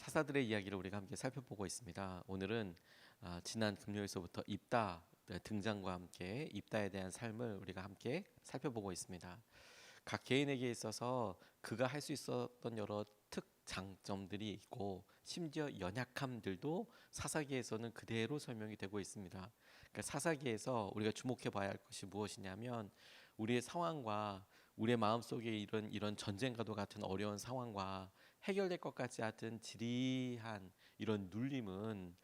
사사들의 이야기를 우리가 함께 살펴보고 있습니다. 오늘은 지난 금요일서부터 입다 등장과 함께 입다에 대한 삶을 우리가 함께 살펴보고 있습니다. 각 개인에게 있어서 그가 할 수 있었던 여러 특장점들이 있고 심지어 연약함들도 사사기에서는 그대로 설명이 되고 있습니다. 그러니까 사사기에서 우리가 주목해 봐야 할 것이 무엇이냐면 우리의 상황과 우리의 마음속에 이런 전쟁과도 같은 어려운 상황과 해결될 것 같지 않은 지리한 이런 눌림은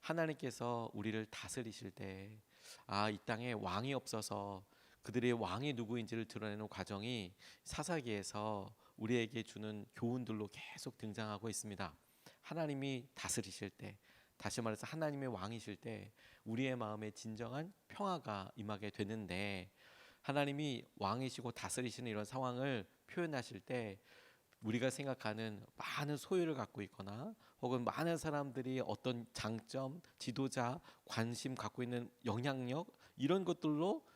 하나님께서 우리를 다스리실 때 이 땅에 왕이 없어서 그들의 왕이 누구인지를 드러내는 과정이 사사기에서 우리에게 주는 교훈들로 계속 등장하고 있습니다. 하나님이 다스리실 때, 다시 말해서 하나님의 왕이실 때 우리의 마음에 진정한 평화가 임하게 되는데, 하나님이 왕이시고 다스리시는 이런 상황을 표현하실 때 우리가 생각하는 많은 소유를 갖고 있거나 혹은 많은 사람들이 어떤 장점, 지도자, 관심 갖고 있는 영향력 이런 것들로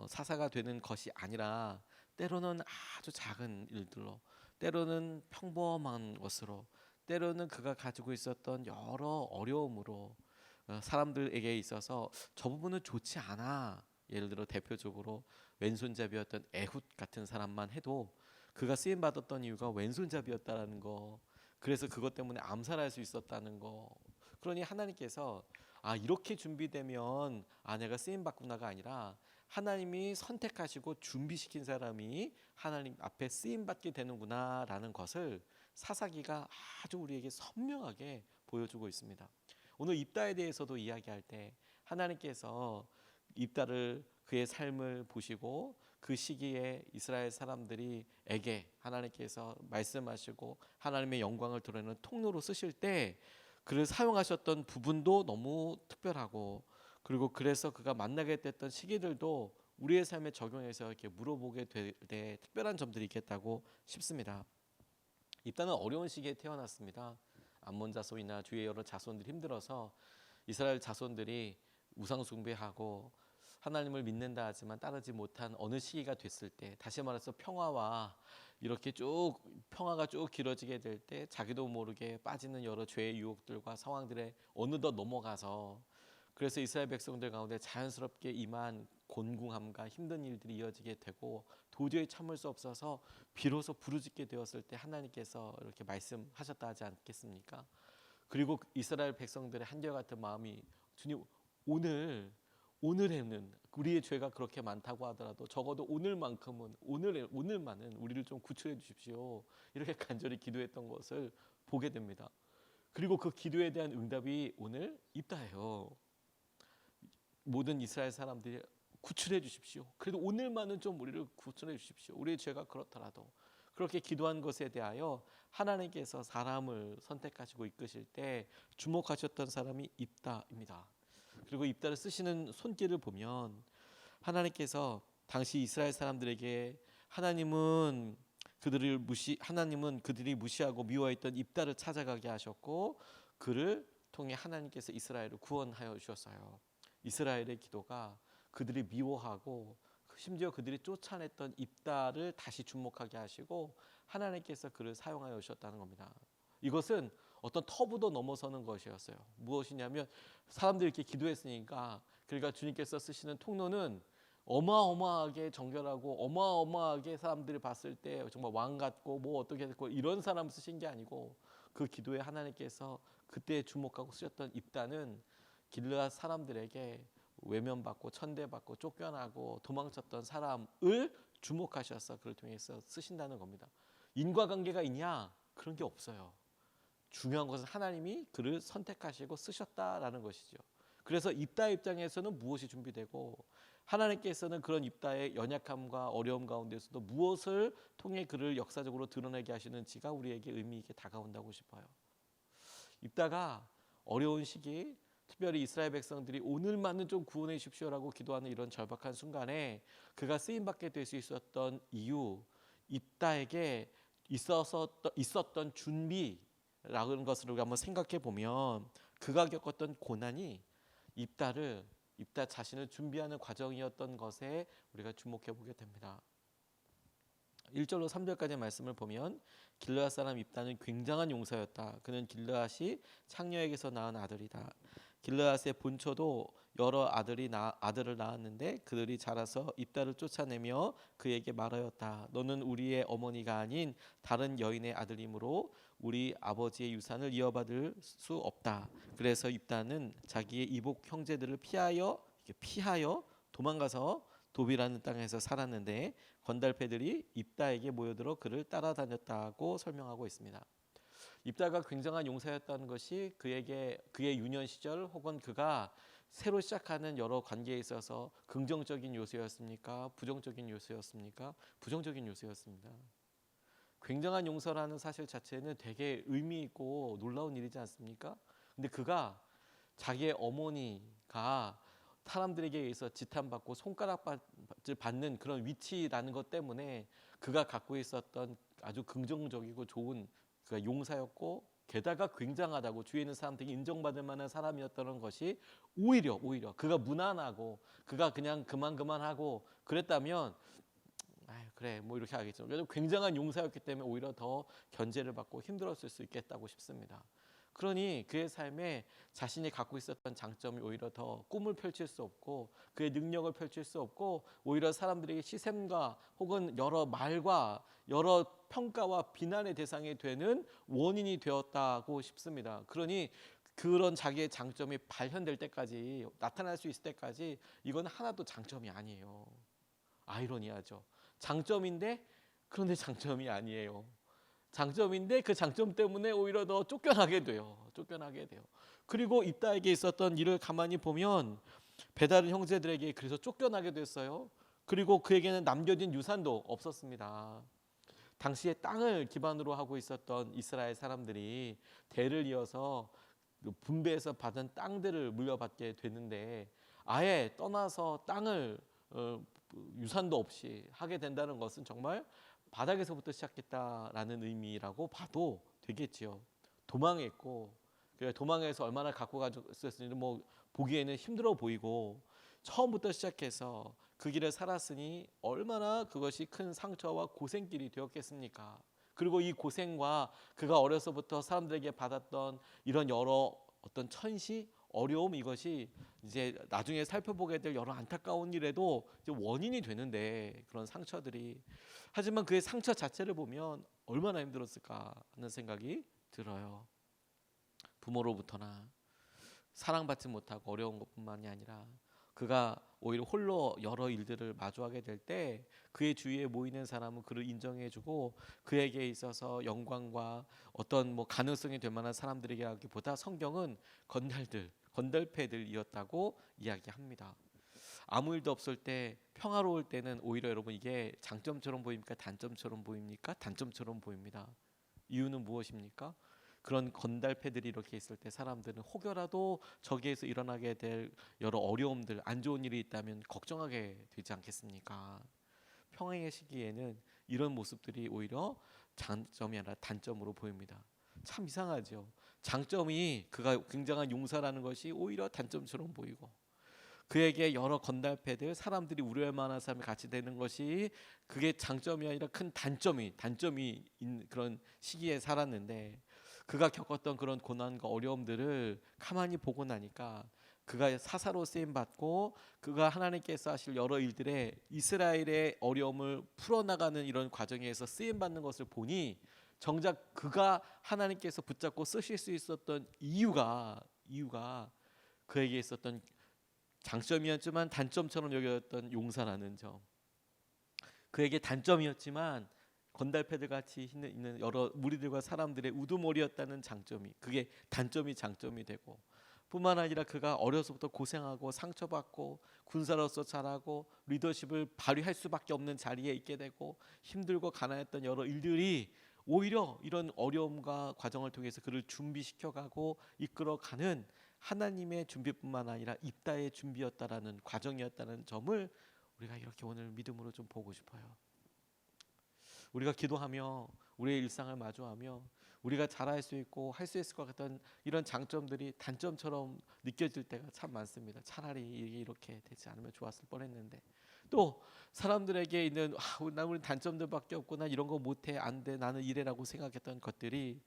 사사가 되는 것이 아니라 때로는 아주 작은 일들로, 때로는 평범한 것으로, 때로는 그가 가지고 있었던 여러 어려움으로 사람들에게 있어서 저 부분은 좋지 않아. 예를 들어 대표적으로 왼손잡이였던 에훗 같은 사람만 해도 그가 쓰임 받았던 이유가 왼손잡이였다라는 거. 그래서 그것 때문에 암살할 수 있었다는 거. 그러니 하나님께서 이렇게 준비되면 내가 쓰임 받구나가 아니라 하나님이 선택하시고 준비시킨 사람이 하나님 앞에 쓰임 받게 되는구나라는 것을 사사기가 아주 우리에게 선명하게 보여주고 있습니다. 오늘 입다에 대해서도 이야기할 때 하나님께서 입다를 그의 삶을 보시고 그 시기에 이스라엘 사람들이에게 하나님께서 말씀하시고 하나님의 영광을 드러내는 통로로 쓰실 때 그를 사용하셨던 부분도 너무 특별하고, 그리고 그래서 그가 만나게 됐던 시기들도 우리의 삶에 적용해서 이렇게 물어보게 될 때 특별한 점들이 있겠다고 싶습니다. 입다는 어려운 시기에 태어났습니다. 암몬 자손이나 주의 여러 자손들이 힘들어서 이스라엘 자손들이 우상 숭배하고 하나님을 믿는다 하지만 따르지 못한 어느 시기가 됐을 때, 다시 말해서 평화와 이렇게 쭉 평화가 쭉 길어지게 될 때 자기도 모르게 빠지는 여러 죄의 유혹들과 상황들에 어느덧 넘어가서, 그래서 이스라엘 백성들 가운데 자연스럽게 임한 곤궁함과 힘든 일들이 이어지게 되고 도저히 참을 수 없어서 비로소 부르짖게 되었을 때 하나님께서 이렇게 말씀하셨다 하지 않겠습니까? 그리고 이스라엘 백성들의 한결같은 마음이, 주님, 오늘에는 우리의 죄가 그렇게 많다고 하더라도 적어도 오늘만은 우리를 좀 구출해 주십시오. 이렇게 간절히 기도했던 것을 보게 됩니다. 그리고 그 기도에 대한 응답이 오늘 입다예요. 모든 이스라엘 사람들이 구출해 주십시오. 그래도 오늘만은 좀 우리를 구출해 주십시오. 우리의 죄가 그렇더라도. 그렇게 기도한 것에 대하여 하나님께서 사람을 선택하시고 이끄실 때 주목하셨던 사람이 입다입니다. 그리고 입다를 쓰시는 손길을 보면 하나님께서 당시 이스라엘 사람들에게 하나님은 그들이 무시하고 미워했던 입다를 찾아가게 하셨고, 그를 통해 하나님께서 이스라엘을 구원하여 주셨어요. 이스라엘의 기도가 그들이 미워하고 심지어 그들이 쫓아냈던 입다를 다시 주목하게 하시고 하나님께서 그를 사용하여 주셨다는 겁니다. 이것은 어떤 터부도 넘어서는 것이었어요. 무엇이냐면 사람들이 이렇게 기도했으니까, 그러니까 주님께서 쓰시는 통로는 어마어마하게 정결하고 어마어마하게 사람들이 봤을 때 정말 왕 같고 뭐 어떻게 됐고 이런 사람 쓰신 게 아니고, 그 기도에 하나님께서 그때 주목하고 쓰셨던 입다는 길르앗 사람들에게 외면받고 천대받고 쫓겨나고 도망쳤던 사람을 주목하셔서 그를 통해서 쓰신다는 겁니다. 인과관계가 있냐? 그런 게 없어요. 중요한 것은 하나님이 그를 선택하시고 쓰셨다라는 것이죠. 그래서 입다 입장에서는 무엇이 준비되고, 하나님께서는 그런 입다의 연약함과 어려움 가운데서도 무엇을 통해 그를 역사적으로 드러내게 하시는지가 우리에게 의미 있게 다가온다고 싶어요. 입다가 어려운 시기, 특별히 이스라엘 백성들이 오늘만은 좀 구원해 주십시오라고 기도하는 이런 절박한 순간에 그가 쓰임받게 될 수 있었던 이유, 입다에게 있었던 준비라는 것을 우리가 한번 생각해 보면 그가 겪었던 고난이 입다 자신을 준비하는 과정이었던 것에 우리가 주목해 보게 됩니다. 1절로 3절까지 말씀을 보면 길르앗 사람 입다는 굉장한 용사였다. 그는 길르앗이 창녀에게서 낳은 아들이다. 길르앗의 본초도 여러 아들을 낳았는데 그들이 자라서 입다를 쫓아내며 그에게 말하였다. 너는 우리의 어머니가 아닌 다른 여인의 아들이므로 우리 아버지의 유산을 이어받을 수 없다. 그래서 입다는 자기의 이복 형제들을 피하여 도망가서 도비라는 땅에서 살았는데 건달패들이 입다에게 모여들어 그를 따라다녔다고 설명하고 있습니다. 입다가 굉장한 용사였다는 것이 그의 유년 시절 혹은 그가 새로 시작하는 여러 관계에 있어서 긍정적인 요소였습니까? 부정적인 요소였습니까? 부정적인 요소였습니다. 굉장한 용서라는 사실 자체는 되게 의미 있고 놀라운 일이지 않습니까? 근데 그가 자기의 어머니가 사람들에게 의해서 지탄받고 손가락질 받는 그런 위치라는 것 때문에 그가 갖고 있었던 아주 긍정적이고 좋은 그가 용사였고 게다가 굉장하다고 주위에 있는 사람들이 인정받을 만한 사람이었다는 것이 오히려 그가 무난하고 그가 그냥 그만하고 그랬다면 그래 뭐 이렇게 하겠죠. 왜냐하면 굉장한 용사였기 때문에 오히려 더 견제를 받고 힘들었을 수 있겠다고 싶습니다. 그러니 그의 삶에 자신이 갖고 있었던 장점이 오히려 더 꿈을 펼칠 수 없고 그의 능력을 펼칠 수 없고 오히려 사람들에게 시샘과 혹은 여러 말과 여러 평가와 비난의 대상이 되는 원인이 되었다고 싶습니다. 그러니 그런 자기의 장점이 발현될 때까지 나타날 수 있을 때까지 이건 하나도 장점이 아니에요. 아이러니하죠. 장점인데 그런데 장점이 아니에요. 장점인데 그 장점 때문에 오히려 더 쫓겨나게 돼요. 그리고 입다에게 있었던 일을 가만히 보면 배다른 형제들에게 그래서 쫓겨나게 됐어요. 그리고 그에게는 남겨진 유산도 없었습니다. 당시에 땅을 기반으로 하고 있었던 이스라엘 사람들이 대를 이어서 분배해서 받은 땅들을 물려받게 되는데 아예 떠나서 땅을 유산도 없이 하게 된다는 것은 정말 바닥에서부터 시작했다라는 의미라고 봐도 되겠지요. 도망했고 도망해서 얼마나 갖고 가졌을지 뭐 보기에는 힘들어 보이고 처음부터 시작해서 그 길을 살았으니 얼마나 그것이 큰 상처와 고생길이 되었겠습니까? 그리고 이 고생과 그가 어려서부터 사람들에게 받았던 이런 여러 어떤 천시 어려움 이것이 이제 나중에 살펴보게 될 여러 안타까운 일에도 이제 원인이 되는데 그런 상처들이 하지만 그의 상처 자체를 보면 얼마나 힘들었을까 하는 생각이 들어요. 부모로부터나 사랑받지 못하고 어려운 것뿐만이 아니라 그가 오히려 홀로 여러 일들을 마주하게 될 때 그의 주위에 모이는 사람은 그를 인정해주고 그에게 있어서 영광과 어떤 뭐 가능성이 될 만한 사람들에게 하기보다 성경은 건달패들이었다고 이야기합니다. 아무 일도 없을 때 평화로울 때는 오히려 여러분 이게 장점처럼 보입니까? 단점처럼 보입니까? 단점처럼 보입니다. 이유는 무엇입니까? 그런 건달패들이 이렇게 있을 때 사람들은 혹여라도 저기에서 일어나게 될 여러 어려움들 안 좋은 일이 있다면 걱정하게 되지 않겠습니까? 평화의 시기에는 이런 모습들이 오히려 장점이 아니라 단점으로 보입니다. 참 이상하죠. 장점이 그가 굉장한 용사라는 것이 오히려 단점처럼 보이고 그에게 여러 건달패들 사람들이 우려할 만한 사람이 같이 되는 것이 그게 장점이 아니라 큰 단점이 있는 그런 시기에 살았는데 그가 겪었던 그런 고난과 어려움들을 가만히 보고 나니까 그가 사사로 쓰임 받고 그가 하나님께서 하실 여러 일들에 이스라엘의 어려움을 풀어나가는 이런 과정에서 쓰임 받는 것을 보니 정작 그가 하나님께서 붙잡고 쓰실 수 있었던 이유가 그에게 있었던 장점이었지만 단점처럼 여겼던 용사라는 점. 그에게 단점이었지만 건달패들 같이 있는 여러 무리들과 사람들의 우두머리였다는 장점이 그게 단점이 장점이 되고 뿐만 아니라 그가 어려서부터 고생하고 상처받고 군사로서 자라고 리더십을 발휘할 수밖에 없는 자리에 있게 되고 힘들고 가난했던 여러 일들이 오히려 이런 어려움과 과정을 통해서 그를 준비시켜가고 이끌어가는 하나님의 준비뿐만 아니라 입다의 준비였다라는 과정이었다는 점을 우리가 이렇게 오늘 믿음으로 좀 보고 싶어요. 우리가 기도하며 우리의 일상을 마주하며 우리가 잘할 수 있고 할 수 있을 것 같던 이런 장점들이 단점처럼 느껴질 때가 참 많습니다. 차라리 이렇게 되지 않으면 좋았을 뻔했는데 또 사람들에게 있는 우리 단점들밖에 없구나, 이런 거 못해, 안 돼, 나는 이래라고 생각했던 것들이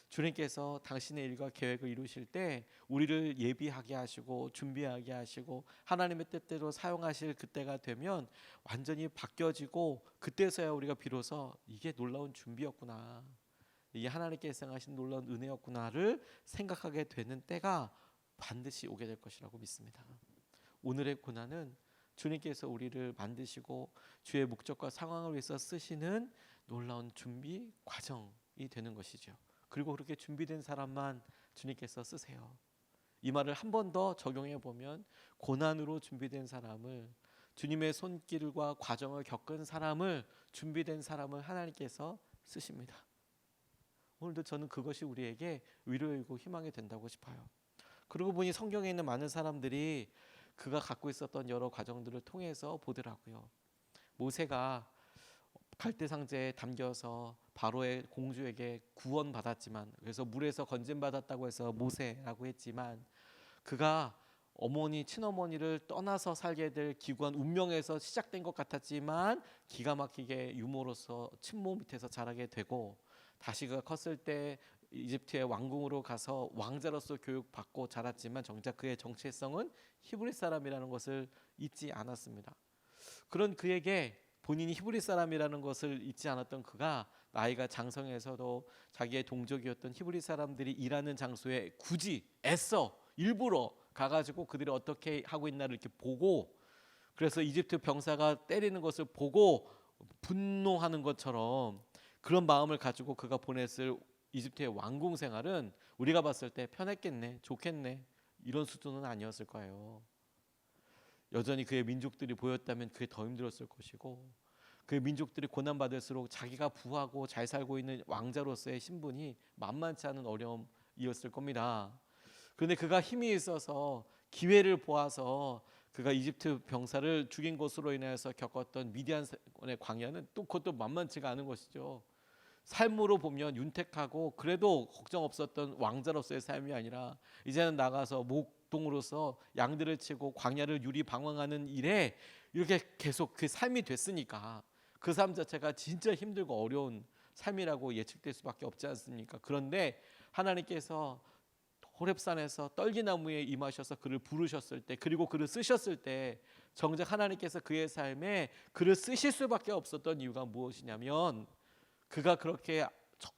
주님께서 당신의 일과 계획을 이루실 때 우리를 예비하게 하시고 준비하게 하시고 하나님의 뜻대로 사용하실 그때가 되면 완전히 바뀌어지고, 그때서야 우리가 비로소 이게 놀라운 준비였구나, 이게 하나님께서 행하신 놀라운 은혜였구나를 생각하게 되는 때가 반드시 오게 될 것이라고 믿습니다. 오늘의 고난은 주님께서 우리를 만드시고 주의 목적과 상황을 위해서 쓰시는 놀라운 준비 과정이 되는 것이죠. 그리고 그렇게 준비된 사람만 주님께서 쓰세요. 이 말을 한 번 더 적용해 보면, 고난으로 준비된 사람을, 주님의 손길과 과정을 겪은 사람을, 준비된 사람을 하나님께서 쓰십니다. 오늘도 저는 그것이 우리에게 위로이고 희망이 된다고 싶어요. 그러고 보니 성경에 있는 많은 사람들이 그가 갖고 있었던 여러 과정들을 통해서 보더라고요. 모세가 갈대상자에 담겨서 바로의 공주에게 구원받았지만, 그래서 물에서 건진받았다고 해서 모세라고 했지만, 그가 어머니 친어머니를 떠나서 살게 될 기구한 운명에서 시작된 것 같았지만 기가 막히게 유모로서 친모 밑에서 자라게 되고, 다시 그가 컸을 때 이집트의 왕궁으로 가서 왕자로서 교육받고 자랐지만 정작 그의 정체성은 히브리 사람이라는 것을 잊지 않았습니다. 그런 그에게 본인이 히브리 사람이라는 것을 잊지 않았던 그가 나이가 장성해서도 자기의 동족이었던 히브리 사람들이 일하는 장소에 굳이 애써 일부러 가가지고 그들이 어떻게 하고 있나를 이렇게 보고, 그래서 이집트 병사가 때리는 것을 보고 분노하는 것처럼 그런 마음을 가지고 그가 보냈을 이집트의 왕궁 생활은 우리가 봤을 때 편했겠네, 좋겠네, 이런 수준은 아니었을 거예요. 여전히 그의 민족들이 보였다면 그게 더 힘들었을 것이고, 그의 민족들이 고난받을수록 자기가 부하고 잘 살고 있는 왕자로서의 신분이 만만치 않은 어려움이었을 겁니다. 그런데 그가 힘이 있어서 기회를 보아서 그가 이집트 병사를 죽인 것으로 인해서 겪었던 미디안의 광야는 또 그것도 만만치가 않은 것이죠. 삶으로 보면 윤택하고 그래도 걱정 없었던 왕자로서의 삶이 아니라 이제는 나가서 목동으로서 양들을 치고 광야를 유리방황하는 일에 이렇게 계속 그 삶이 됐으니까 그 삶 자체가 진짜 힘들고 어려운 삶이라고 예측될 수밖에 없지 않습니까? 그런데 하나님께서 호렙산에서 떨기나무에 임하셔서 그를 부르셨을 때, 그리고 그를 쓰셨을 때 정작 하나님께서 그의 삶에 그를 쓰실 수밖에 없었던 이유가 무엇이냐면, 그가 그렇게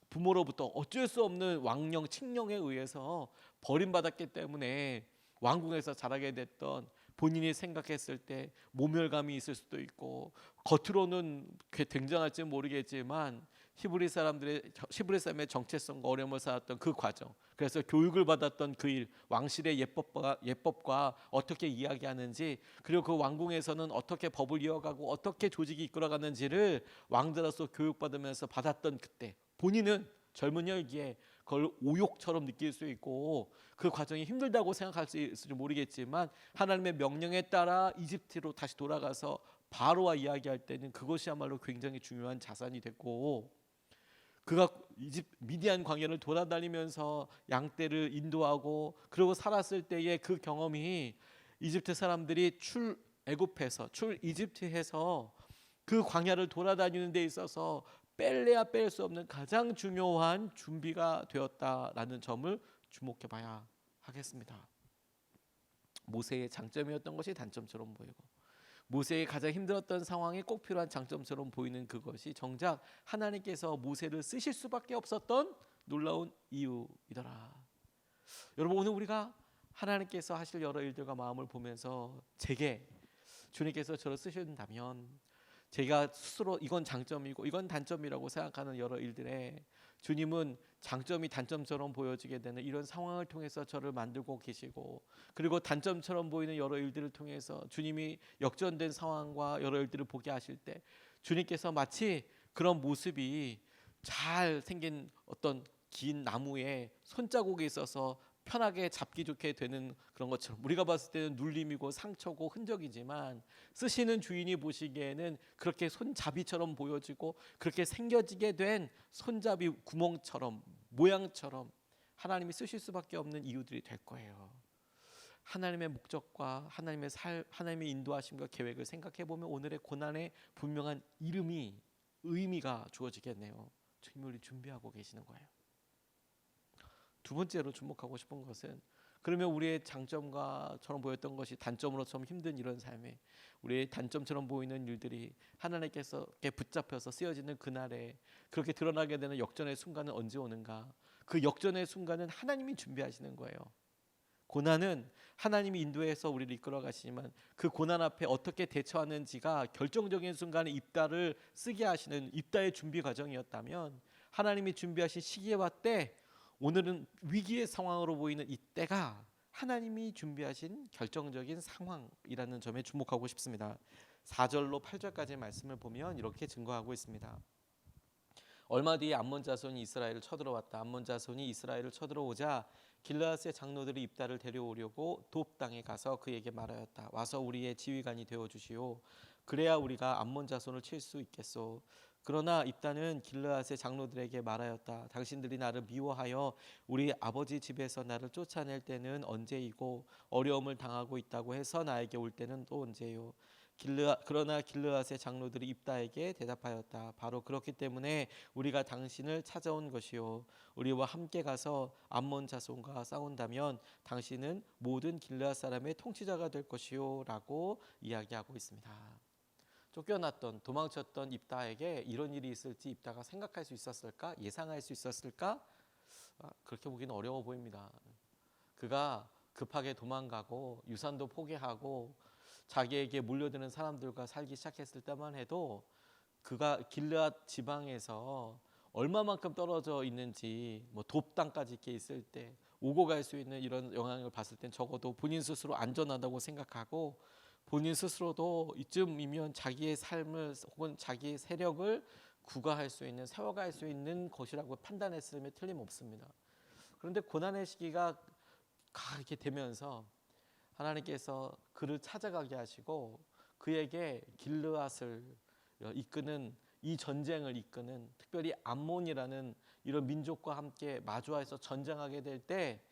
부모로부터 어쩔 수 없는 왕령 칙령에 의해서 버림받았기 때문에 왕궁에서 자라게 됐던, 본인이 생각했을 때 모멸감이 있을 수도 있고 겉으로는 굉장할지 모르겠지만 히브리 사람의 정체성과 어려움을 쌓았던 그 과정, 그래서 교육을 받았던 그 일, 왕실의 예법과 어떻게 이야기하는지, 그리고 그 왕궁에서는 어떻게 법을 이어가고 어떻게 조직이 이끌어가는지를 왕자로서 교육받으면서 받았던 그때, 본인은 젊은 혈기에 그걸 오욕처럼 느낄 수 있고 그 과정이 힘들다고 생각할 수 있을지 모르겠지만, 하나님의 명령에 따라 이집트로 다시 돌아가서 바로와 이야기할 때는 그것이야말로 굉장히 중요한 자산이 됐고, 그가 미디안 광야를 돌아다니면서 양떼를 인도하고 그리고 살았을 때의 그 경험이 이집트 사람들이 출 이집트에서 그 광야를 돌아다니는 데 있어서 뺄래야 뺄 수 없는 가장 중요한 준비가 되었다라는 점을 주목해 봐야 하겠습니다. 모세의 장점이었던 것이 단점처럼 보이고, 모세의 가장 힘들었던 상황이 꼭 필요한 장점처럼 보이는 그것이 정작 하나님께서 모세를 쓰실 수밖에 없었던 놀라운 이유이더라. 여러분, 오늘 우리가 하나님께서 하실 여러 일들과 마음을 보면서 제게 주님께서 저를 쓰신다면, 제가 스스로 이건 장점이고 이건 단점이라고 생각하는 여러 일들에 주님은 장점이 단점처럼 보여지게 되는 이런 상황을 통해서 저를 만들고 계시고, 그리고 단점처럼 보이는 여러 일들을 통해서 주님이 역전된 상황과 여러 일들을 보게 하실 때 주님께서 마치 그런 모습이 잘 생긴 어떤 긴 나무에 손자국이 있어서 편하게 잡기 좋게 되는 그런 것처럼, 우리가 봤을 때는 눌림이고 상처고 흔적이지만 쓰시는 주인이 보시기에는 그렇게 손잡이처럼 보여지고 그렇게 생겨지게 된 손잡이 구멍처럼 모양처럼 하나님이 쓰실 수밖에 없는 이유들이 될 거예요. 하나님의 목적과 하나님의 인도하심과 계획을 생각해 보면 오늘의 고난에 분명한 의미가 주어지겠네요. 주님이 우리 준비하고 계시는 거예요. 두 번째로 주목하고 싶은 것은, 그러면 우리의 장점과처럼 보였던 것이 단점으로처럼 힘든 이런 삶에, 우리의 단점처럼 보이는 일들이 하나님께서 붙잡혀서 쓰여지는 그날에 그렇게 드러나게 되는 역전의 순간은 언제 오는가? 그 역전의 순간은 하나님이 준비하시는 거예요. 고난은 하나님이 인도해서 우리를 이끌어 가시지만 그 고난 앞에 어떻게 대처하는지가 결정적인 순간에 입다를 쓰게 하시는 입다의 준비 과정이었다면, 하나님이 준비하신 시기와 때, 오늘은 위기의 상황으로 보이는 이 때가 하나님이 준비하신 결정적인 상황이라는 점에 주목하고 싶습니다. 4절로 8절까지의 말씀을 보면 이렇게 증거하고 있습니다. 얼마 뒤에 암몬 자손이 이스라엘을 쳐들어왔다. 암몬 자손이 이스라엘을 쳐들어오자 길르앗의 장로들이 입다를 데려오려고 돕 땅에 가서 그에게 말하였다. 와서 우리의 지휘관이 되어 주시오. 그래야 우리가 암몬 자손을 칠 수 있겠소. 그러나 입다는 길르앗의 장로들에게 말하였다. 당신들이 나를 미워하여 우리 아버지 집에서 나를 쫓아낼 때는 언제이고 어려움을 당하고 있다고 해서 나에게 올 때는 또 언제요. 그러나 길르앗의 장로들이 입다에게 대답하였다. 바로 그렇기 때문에 우리가 당신을 찾아온 것이요, 우리와 함께 가서 암몬 자손과 싸운다면 당신은 모든 길르앗 사람의 통치자가 될 것이요 라고 이야기하고 있습니다. 쫓겨났던, 도망쳤던 입다에게 이런 일이 있을지 입다가 생각할 수 있었을까? 예상할 수 있었을까? 그렇게 보기는 어려워 보입니다. 그가 급하게 도망가고 유산도 포기하고 자기에게 몰려드는 사람들과 살기 시작했을 때만 해도, 그가 길르앗 지방에서 얼마만큼 떨어져 있는지, 돕 땅까지 이렇게 있을 때 오고 갈 수 있는 이런 영향을 봤을 땐 적어도 본인 스스로 안전하다고 생각하고, 본인 스스로도 이쯤이면 자기의 삶을 혹은 자기의 세력을 구가할 수 있는, 세워갈 수 있는 것이라고 판단했음에 틀림없습니다. 그런데 고난의 시기가 가게 되면서 하나님께서 그를 찾아가게 하시고 그에게 길르앗을 이끄는, 이 전쟁을 이끄는, 특별히 암몬이라는 이런 민족과 함께 마주해서 전쟁하게 될 때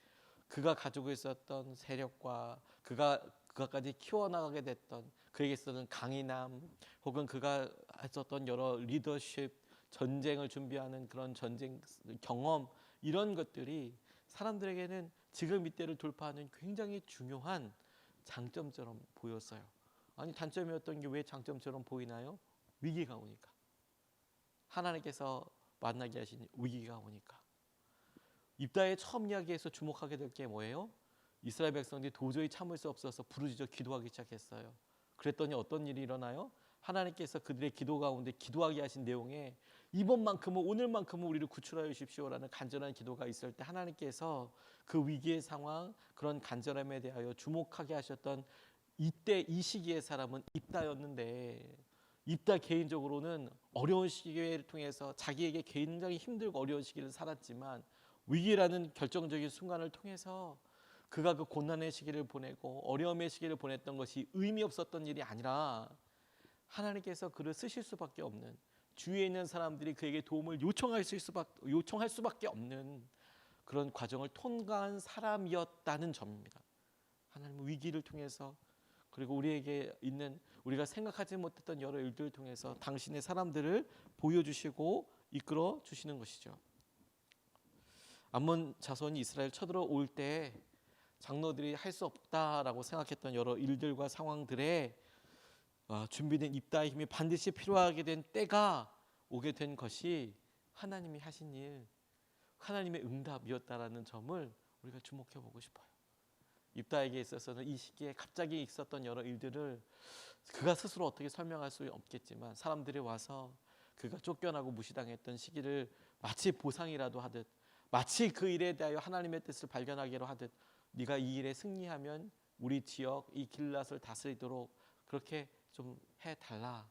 그가 가지고 있었던 세력과 그가까지 키워나가게 됐던 그에게 있었던 강인함, 혹은 그가 했었던 여러 리더십, 전쟁을 준비하는 그런 전쟁 경험, 이런 것들이 사람들에게는 지금 이때를 돌파하는 굉장히 중요한 장점처럼 보였어요. 아니, 단점이었던 게 왜 장점처럼 보이나요? 위기가 오니까, 하나님께서 만나게 하신 위기가 오니까. 입다의 처음 이야기에서 주목하게 될 게 뭐예요? 이스라엘 백성들이 도저히 참을 수 없어서 부르짖어 기도하기 시작했어요. 그랬더니 어떤 일이 일어나요? 하나님께서 그들의 기도 가운데 기도하게 하신 내용에 이번만큼은, 오늘만큼은 우리를 구출하여 주십시오라는 간절한 기도가 있을 때 하나님께서 그 위기의 상황, 그런 간절함에 대하여 주목하게 하셨던 이때 이 시기의 사람은 입다였는데, 입다 개인적으로는 어려운 시기를 통해서 자기에게 굉장히 힘들고 어려운 시기를 살았지만, 위기라는 결정적인 순간을 통해서 그가 그 고난의 시기를 보내고 어려움의 시기를 보냈던 것이 의미 없었던 일이 아니라 하나님께서 그를 쓰실 수밖에 없는, 주위에 있는 사람들이 그에게 도움을 요청할 수밖에 없는 그런 과정을 통과한 사람이었다는 점입니다. 하나님은 위기를 통해서, 그리고 우리에게 있는, 우리가 생각하지 못했던 여러 일들을 통해서 당신의 사람들을 보여주시고 이끌어 주시는 것이죠. 암몬 자손이 이스라엘 쳐들어올 때 장로들이 할 수 없다라고 생각했던 여러 일들과 상황들에 준비된 입다의 힘이 반드시 필요하게 된 때가 오게 된 것이 하나님이 하신 일, 하나님의 응답이었다라는 점을 우리가 주목해 보고 싶어요. 입다에게 있어서는 이 시기에 갑자기 있었던 여러 일들을 그가 스스로 어떻게 설명할 수 없겠지만, 사람들이 와서 그가 쫓겨나고 무시당했던 시기를 마치 보상이라도 하듯, 마치 그 일에 대하여 하나님의 뜻을 발견하기로 하듯, 네가 이 일에 승리하면 우리 지역 이 길앗을 다스리도록 그렇게 좀 해달라,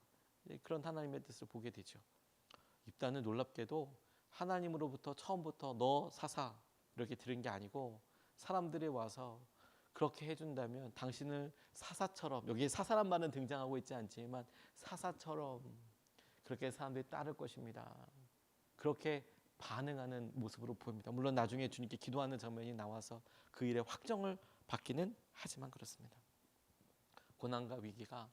그런 하나님의 뜻을 보게 되죠. 입다는 놀랍게도 하나님으로부터 처음부터 너 사사 이렇게 들은 게 아니고, 사람들이 와서 그렇게 해준다면 당신을 사사처럼, 여기에 사사란 말은 등장하고 있지 않지만 사사처럼 그렇게 사람들이 따를 것입니다. 그렇게 반응하는 모습으로 보입니다. 물론 나중에 주님께 기도하는 장면이 나와서 그 일의 확정을 받기는 하지만 그렇습니다. 고난과 위기가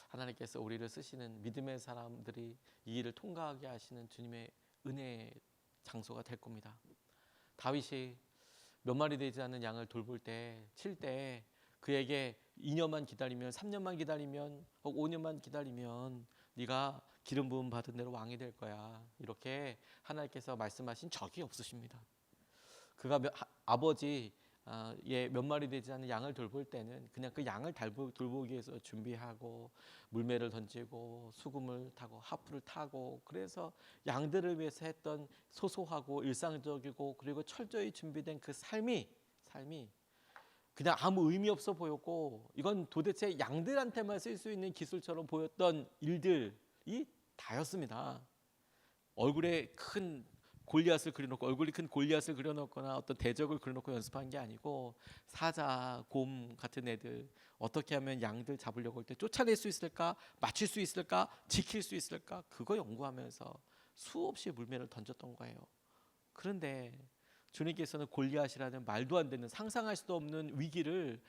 하나님께서 우리를 쓰시는 믿음의 사람들이 이 일을 통과하게 하시는 주님의 은혜의 장소가 될 겁니다. 다윗이 몇 마리 되지 않는 양을 돌볼 때, 칠 때 그에게 2년만 기다리면, 3년만 기다리면, 혹 5년만 기다리면 네가 기름 부음 받은 대로 왕이 될 거야. 이렇게 하나님께서 말씀하신 적이 없으십니다. 그가 아버지의 몇 마리 되지 않는 양을 돌볼 때는 그냥 그 양을 돌보기 위해서 준비하고 물매를 던지고 수금을 타고 하프를 타고, 그래서 양들을 위해서 했던 소소하고 일상적이고 그리고 철저히 준비된 그 삶이 그냥 아무 의미 없어 보였고, 이건 도대체 양들한테만 쓸 수 있는 기술처럼 보였던 일들이 다였습니다. 얼굴에 큰 골리앗을 그려놓고, 얼굴이 큰 골리앗을 그려놓거나 어떤 대적을 그려놓고 연습한 게 아니고, 사자, 곰 같은 애들 어떻게 하면 양들 잡으려고 할 때 쫓아낼 수 있을까, 맞출 수 있을까, 지킬 수 있을까, 그거 연구하면서 수없이 물매를 던졌던 거예요. 그런데 주님께서는 골리앗이라는 말도 안 되는, 상상할 수도 없는 위기를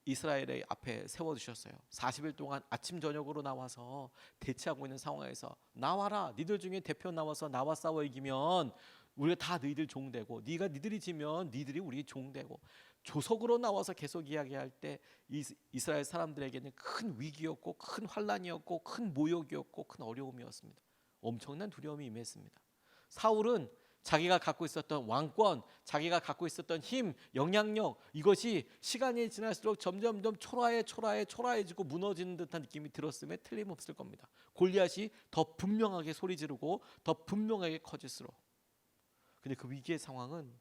이스라엘의 앞에 세워두셨어요. 40일 동안 아침 저녁으로 나와서 대치하고 있는 상황에서 나와라, 니들 중에 대표 나와서 나와 싸워 이기면 우리가 다 너희들 종되고, 니들이 지면 니들이 우리 종되고, 조석으로 나와서 계속 이야기할 때 이스라엘 사람들에게는 큰 위기였고 큰 환란이었고 큰 모욕이었고 큰 어려움이었습니다. 엄청난 두려움이 임했습니다. 사울은 자기가 갖고 있었던 왕권, 자기가 갖고 있었던 힘, 영향력, 이것이 시간이 지날수록 점점점 초라해지고 무너지는 듯한 느낌이 들었음에 틀림없을 겁니다. 골리앗이 더 분명하게 소리 지르고 더 분명하게 커질수록. 근데 그 위기의 상황은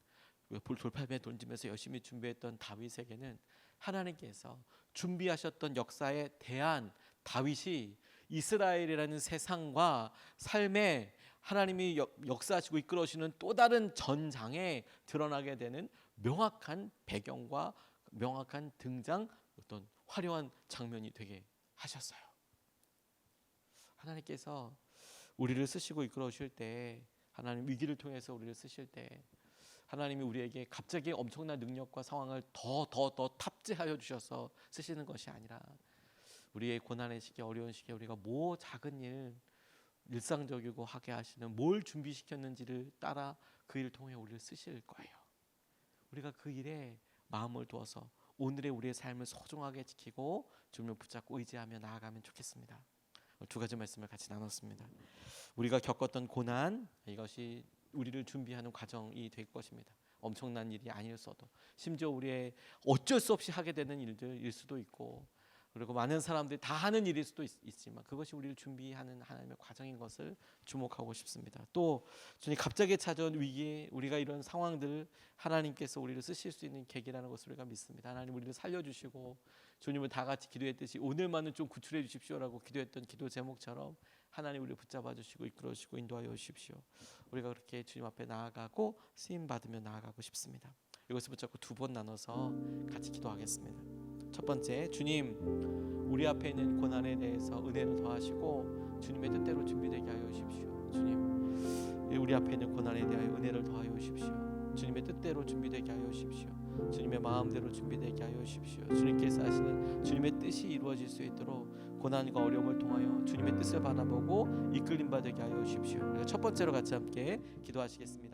돌팔매 던지면서 열심히 준비했던 다윗에게는 하나님께서 준비하셨던 역사에 대한 다윗이 이스라엘이라는 세상과 삶에 하나님이 역사하시고 이끌어주시는 또 다른 전장에 드러나게 되는 명확한 배경과 명확한 등장, 어떤 화려한 장면이 되게 하셨어요. 하나님께서 우리를 쓰시고 이끌어 주실 때, 하나님 위기를 통해서 우리를 쓰실 때, 하나님이 우리에게 갑자기 엄청난 능력과 상황을 더 탑재하여 주셔서 쓰시는 것이 아니라, 우리의 고난의 시기, 어려운 시기에 우리가 뭐 작은 일, 일상적이고 하게 하시는 뭘 준비시켰는지를 따라 그 일을 통해 우리를 쓰실 거예요. 우리가 그 일에 마음을 두어서 오늘의 우리의 삶을 소중하게 지키고 주님을 붙잡고 의지하며 나아가면 좋겠습니다. 두 가지 말씀을 같이 나눴습니다. 우리가 겪었던 고난, 이것이 우리를 준비하는 과정이 될 것입니다. 엄청난 일이 아니었어도, 심지어 우리의 어쩔 수 없이 하게 되는 일들일 수도 있고, 그리고 많은 사람들이 다 하는 일일 수도 있지만 그것이 우리를 준비하는 하나님의 과정인 것을 주목하고 싶습니다. 또 주님 갑자기 찾아온 위기, 우리가 이런 상황들을 하나님께서 우리를 쓰실 수 있는 계기라는 것을 우리가 믿습니다. 하나님 우리를 살려주시고, 주님을 다 같이 기도했듯이 오늘만은 좀 구출해 주십시오라고 기도했던 기도 제목처럼 하나님 우리를 붙잡아 주시고 이끌어 주시고 인도하여 주십시오. 우리가 그렇게 주님 앞에 나아가고 쓰임 받으며 나아가고 싶습니다. 이것을 붙잡고 두 번 나눠서 같이 기도하겠습니다. 첫 번째, 주님, 우리 앞에 있는 고난에 대해서 은혜를 더하시고 주님의 뜻대로 준비되게 하여 주십시오. 주님, 우리 앞에 있는 고난에 대하여 은혜를 더하여 주십시오. 주님의 뜻대로 준비되게 하여 주십시오. 주님의 마음대로 준비되게 하여 주십시오. 주님께서 하시는 주님의 뜻이 이루어질 수 있도록 고난과 어려움을 통하여 주님의 뜻을 바라보고 이끌림 받게 하여 주십시오. 첫 번째로 같이 함께 기도하시겠습니다.